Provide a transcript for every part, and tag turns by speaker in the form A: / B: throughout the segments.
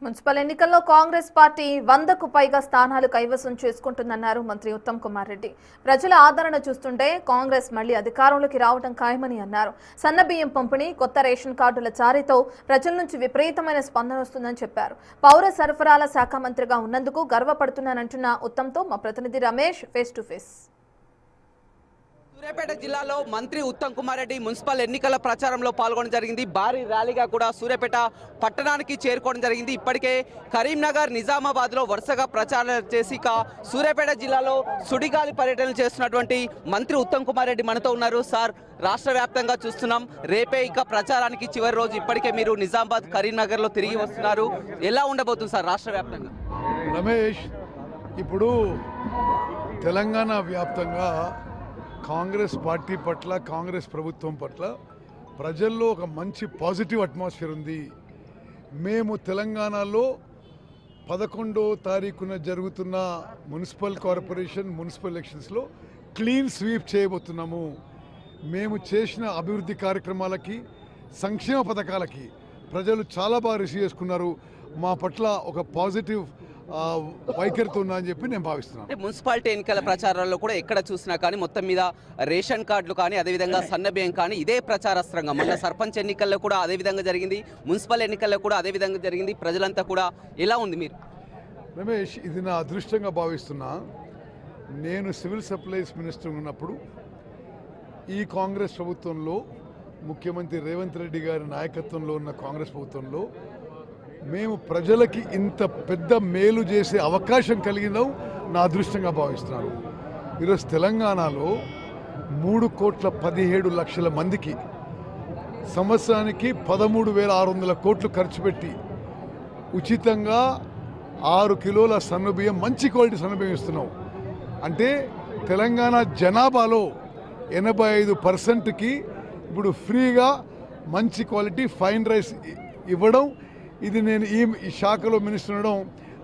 A: Municipal ఎన్నికల్లో Congress party 100కు పైగా స్థానాలు కైవసం చేసుకుంటుందన్నారు మంత్రి ఉత్తమ్ కుమార్ రెడ్డి. ప్రజల ఆదరణ చూస్తుంటే కాంగ్రెస్ మళ్లీ అధికారంలోకి రావడం ఖాయమని అన్నారు. సన్నబియ్యం పంపిణీ, కొత్త రేషన్ కార్డుల జారీతో ప్రజల నుంచి విపరీతమైన స్పందన వస్తుందని చెప్పారు. పౌర సరఫరాల శాఖ మంత్రిగా ఉన్నందుకు గర్వపడుతున్నానంటున్న ఉత్తమ్తో మా ప్రతినిధి Ramesh face to face.
B: Suryapet జిల్లాలో మంత్రి ఉత్తమ్ కుమార్ రెడ్డి మున్సిపల్ ఎన్నికల ప్రచారంలో పాల్గొనడం జరిగింది. భారీ ర్యాలీగా కూడా సూర్యాపేట పట్టణానికి చేరుకోవడం జరిగింది. ఇప్పటికే కరీంనగర్, నిజామాబాద్లో వరుసగా ప్రచారం చేసి సూర్యాపేట జిల్లాలో సుడిగాలి పర్యటనలు చేస్తున్నటువంటి మంత్రి ఉత్తమ్ కుమార్ రెడ్డి మనతో ఉన్నారు. సార్, రాష్ట్ర వ్యాప్తంగా చూస్తున్నాం, రేపే ప్రచారానికి చివరి రోజు. ఇప్పటికే మీరు నిజామాబాద్, కరీంనగర్లో తిరిగి వస్తున్నారు. ఎలా ఉండబోతుంది సార్ రాష్ట్ర వ్యాప్తంగా?
C: రమేష్, ఇప్పుడు తెలంగాణ వ్యాప్తంగా కాంగ్రెస్ పార్టీ పట్ల, కాంగ్రెస్ ప్రభుత్వం పట్ల ప్రజల్లో ఒక మంచి పాజిటివ్ అట్మాస్ఫియర్ ఉంది. మేము తెలంగాణలో 11వ తారీఖున జరుగుతున్న మున్సిపల్ కార్పొరేషన్, మున్సిపల్ ఎలక్షన్స్లో క్లీన్ స్వీప్ చేయబోతున్నాము. మేము చేసిన అభివృద్ధి కార్యక్రమాలకి, సంక్షేమ పథకాలకి ప్రజలు చాలా బాగా రిసీవ్ చేసుకున్నారు. మా పట్ల ఒక పాజిటివ్ వైఖరితో ఉన్నా అని చెప్పి నేను భావిస్తున్నాను.
B: మున్సిపాలిటీ ఎన్నికల ప్రచారాల్లో కూడా ఎక్కడ చూసినా కానీ మొత్తం మీద రేషన్ కార్డులు కానీ, అదేవిధంగా సన్నబియ్యం కానీ ఇదే ప్రచారాస్త్రంగా. మొన్న సర్పంచ్ ఎన్నికల్లో కూడా అదేవిధంగా జరిగింది, మున్సిపల్ ఎన్నికల్లో కూడా అదేవిధంగా జరిగింది. ప్రజలంతా కూడా ఎలా ఉంది మీరు?
C: రమేష్, ఇది నా అదృష్టంగా భావిస్తున్నా. నేను సివిల్ సప్లైస్ మినిస్టర్ ఉన్నప్పుడు ఈ కాంగ్రెస్ ప్రభుత్వంలో, ముఖ్యమంత్రి రేవంత్ రెడ్డి గారి నాయకత్వంలో ఉన్న కాంగ్రెస్ ప్రభుత్వంలో మేము ప్రజలకి ఇంత పెద్ద మేలు చేసే అవకాశం కలిగిందో నా అదృష్టంగా భావిస్తున్నాను. ఈరోజు తెలంగాణలో 3,17,00,000 మందికి సంవత్సరానికి 13,600 కోట్లు ఖర్చు పెట్టి ఉచితంగా 6 కిలోల సన్నబియ్యం, మంచి క్వాలిటీ సన్నబియ్యం ఇస్తున్నాం. అంటే తెలంగాణ జనాభాలో 85%కి ఇప్పుడు ఫ్రీగా మంచి క్వాలిటీ ఫైన్ రైస్ ఇవ్వడం, ఇది నేను ఈ శాఖలో మినిస్టర్ ఉండడం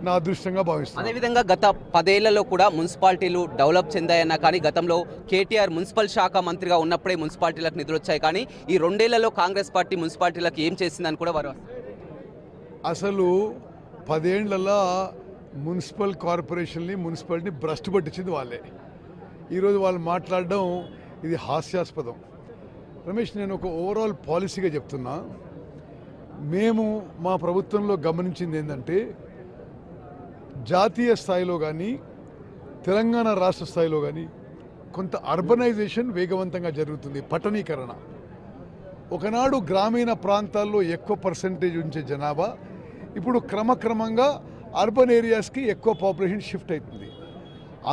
C: నా అదృష్టంగా భావిస్తున్నాను.
B: అదేవిధంగా గత 10 ఏళ్లలో కూడా మున్సిపాలిటీలు డెవలప్ చెందాయన్నా కానీ, గతంలో కేటీఆర్ మున్సిపల్ శాఖ మంత్రిగా ఉన్నప్పుడే మున్సిపాలిటీలకు నిధులు వచ్చాయి. కానీ ఈ 2 ఏళ్లలో కాంగ్రెస్ పార్టీ మున్సిపాలిటీలకు ఏం చేసిందని కూడా వారు
C: అసలు 10 ఏళ్లలో మున్సిపల్ కార్పొరేషన్ని, మున్సిపాలిటీని భ్రష్టు పట్టించింది వాళ్ళే. ఈరోజు వాళ్ళు మాట్లాడడం ఇది హాస్యాస్పదం. రమేష్, నేను ఒక ఓవరాల్ పాలసీగా చెప్తున్నా. మేము మా ప్రభుత్వంలో గమనించింది ఏంటంటే, జాతీయ స్థాయిలో కానీ, తెలంగాణ రాష్ట్ర స్థాయిలో కానీ కొంత అర్బనైజేషన్ వేగవంతంగా జరుగుతుంది, పట్టణీకరణ. ఒకనాడు గ్రామీణ ప్రాంతాల్లో ఎక్కువ పర్సంటేజ్ ఉంచే జనాభా ఇప్పుడు క్రమక్రమంగా అర్బన్ ఏరియాస్కి ఎక్కువ పాపులేషన్ షిఫ్ట్ అవుతుంది.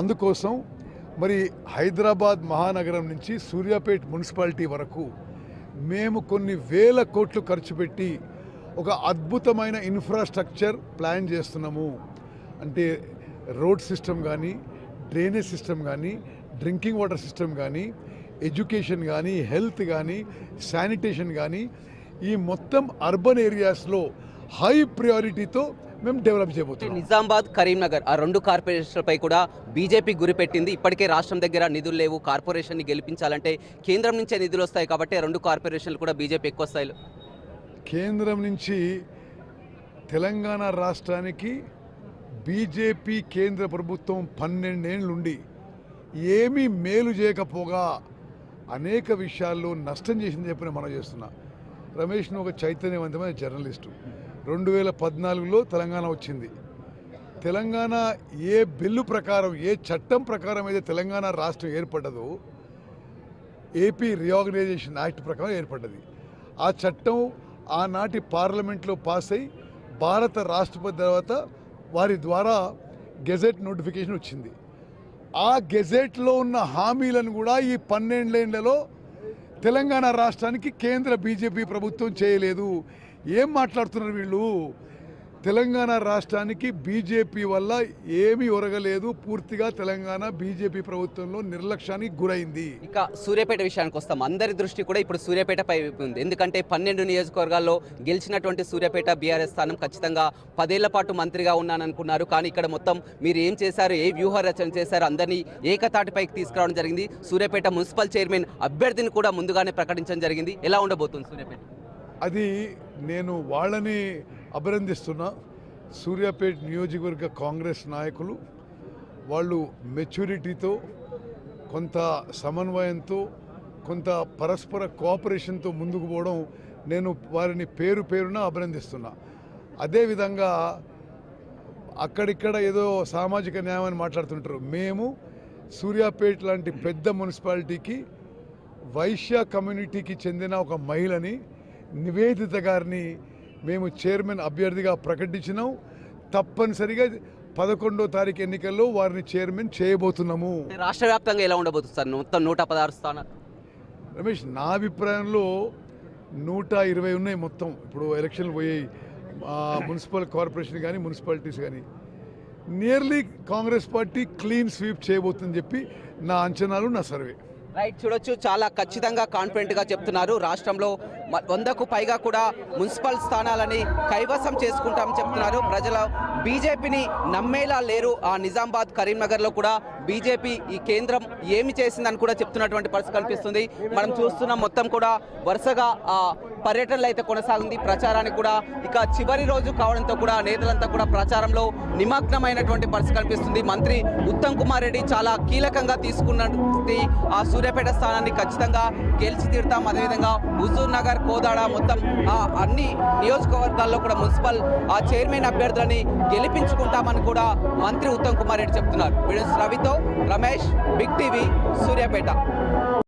C: అందుకోసం మరి హైదరాబాద్ మహానగరం నుంచి సూర్యాపేట మున్సిపాలిటీ వరకు మేము కొన్ని వేల కోట్లు ఖర్చు పెట్టి ఒక అద్భుతమైన ఇన్ఫ్రాస్ట్రక్చర్ ప్లాన్ చేస్తున్నాము. అంటే రోడ్ సిస్టమ్ కానీ, డ్రైనేజ్ సిస్టమ్ కానీ, డ్రింకింగ్ వాటర్ సిస్టమ్ కానీ, ఎడ్యుకేషన్ కానీ, హెల్త్ కానీ, శానిటేషన్ కానీ, ఈ మొత్తం అర్బన్ ఏరియాస్లో హై ప్రయారిటీతో మేము డెవలప్ చేయబోతున్నాం.
B: నిజామాబాద్, కరీంనగర్ ఆ 2 కార్పొరేషన్లపై కూడా బీజేపీ గురిపెట్టింది. ఇప్పటికే రాష్ట్రం దగ్గర నిధులు లేవు. కార్పొరేషన్ని గెలిపించాలంటే కేంద్రం నుంచే నిధులు వస్తాయి కాబట్టి 2 కార్పొరేషన్లు కూడా బీజేపీ ఎక్కువ స్థాయిలో.
C: కేంద్రం నుంచి తెలంగాణ రాష్ట్రానికి బీజేపీ కేంద్ర ప్రభుత్వం 12 ఏళ్ళుండి ఏమీ మేలు చేయకపోగా అనేక విషయాల్లో నష్టం చేసింది చెప్పి మనం చేస్తున్నా. రమేష్ను ఒక చైతన్యవంతమైన జర్నలిస్టు. 2014లో తెలంగాణ వచ్చింది. తెలంగాణ ఏ బిల్లు ప్రకారం, ఏ చట్టం ప్రకారం అయితే తెలంగాణ రాష్ట్రం ఏర్పడ్డదో, ఏపీ రీఆర్గనైజేషన్ యాక్ట్ ప్రకారం ఏర్పడ్డది. ఆ చట్టం ఆనాటి పార్లమెంట్లో పాస్ అయి భారత రాష్ట్రపతి తర్వాత వారి ద్వారా గెజెట్ నోటిఫికేషన్ వచ్చింది. ఆ గెజెట్లో ఉన్న హామీలను కూడా ఈ 12 ఏళ్లలో తెలంగాణ రాష్ట్రానికి కేంద్ర బీజేపీ ప్రభుత్వం చేయలేదు. ఏం మాట్లాడుతున్నారు వీళ్ళు? తెలంగాణ రాష్ట్రానికి బీజేపీ వల్ల ఏమీ ఒరగలేదు. పూర్తిగా తెలంగాణ బీజేపీ ప్రభుత్వంలో నిర్లక్ష్యానికి గురైంది.
B: ఇక సూర్యాపేట విషయానికి వస్తాం. అందరి దృష్టి కూడా ఇప్పుడు సూర్యాపేటపై ఉంది. ఎందుకంటే 12 నియోజకవర్గాల్లో గెలిచినటువంటి సూర్యాపేట బీఆర్ఎస్ స్థానం ఖచ్చితంగా 10 ఏళ్ల పాటు మంత్రిగా ఉన్నాననుకున్నారు. కానీ ఇక్కడ మొత్తం మీరు ఏం చేశారు, ఏ వ్యూహ రచన చేశారు, అందరినీ ఏకతాటిపైకి తీసుకురావడం జరిగింది. సూర్యాపేట మున్సిపల్ చైర్మన్ అభ్యర్థిని కూడా ముందుగానే ప్రకటించడం జరిగింది. ఎలా ఉండబోతుంది సూర్యాపేట?
C: అది నేను వాళ్ళని అభినందిస్తున్నా. సూర్యాపేట నియోజకవర్గ కాంగ్రెస్ నాయకులు వాళ్ళు మెచ్యూరిటీతో, కొంత సమన్వయంతో, కొంత పరస్పర కోఆపరేషన్తో ముందుకు పోవడం నేను వారిని పేరు పేరున అభినందిస్తున్నా. అదేవిధంగా అక్కడిక్కడ ఏదో సామాజిక న్యాయం అని మాట్లాడుతుంటారు. మేము సూర్యాపేట లాంటి పెద్ద మున్సిపాలిటీకి వైశ్య కమ్యూనిటీకి చెందిన ఒక మహిళని, నివేదిత గారిని మేము చైర్మన్ అభ్యర్థిగా ప్రకటించినాం. తప్పనిసరిగా 11వ తారీఖు ఎన్నికల్లో వారిని చైర్మన్ చేయబోతున్నాము.
B: రాష్ట్ర వ్యాప్తంగా ఎలా ఉండబోతుంది సార్ మొత్తం 116 స్థానాలు?
C: రమేష్, నా అభిప్రాయంలో 120 ఉన్నాయి మొత్తం. ఇప్పుడు ఎలక్షన్లు పోయాయి, మున్సిపల్ కార్పొరేషన్ కానీ మున్సిపాలిటీస్ కానీ. Nearly Congress party clean sweep చేయబోతుందని చెప్పి నా అంచనాలు, నా సర్వే.
B: రైట్, చూడొచ్చు చాలా ఖచ్చితంగా కాన్ఫిడెంట్గా చెప్తున్నారు. రాష్ట్రంలో 100కు పైగా కూడా మున్సిపల్ స్థానాలని కైవసం చేసుకుంటామని చెప్తున్నారు. ప్రజలు బీజేపీని నమ్మేలా లేరు. ఆ నిజామాబాద్, కరీంనగర్లో కూడా బీజేపీ ఈ కేంద్రం ఏమి చేసిందని కూడా చెప్తున్నటువంటి పరిస్థితి కనిపిస్తుంది. మనం చూస్తున్నాం మొత్తం కూడా వరుసగా పర్యటనలు అయితే కొనసాగింది. ప్రచారానికి కూడా ఇక చివరి రోజు కావడంతో కూడా నేతలంతా కూడా ప్రచారంలో నిమగ్నమైనటువంటి పరిస్థితి కనిపిస్తుంది. మంత్రి ఉత్తమ్ కుమార్ రెడ్డి చాలా కీలకంగా తీసుకున్నటువంటి ఆ సూర్యాపేట స్థానాన్ని ఖచ్చితంగా గెలిచి తీరుతాం. అదేవిధంగా హుజూర్ నగర్, కోదాడ మొత్తం అన్ని నియోజకవర్గాల్లో కూడా మున్సిపల్ చైర్మన్ అభ్యర్థులని గెలిపించుకుంటామని కూడా మంత్రి ఉత్తమ్ కుమార్ రెడ్డి చెప్తున్నారు. వీడియో రవితో రమేష్, బిగ్ టీవీ, సూర్యాపేట.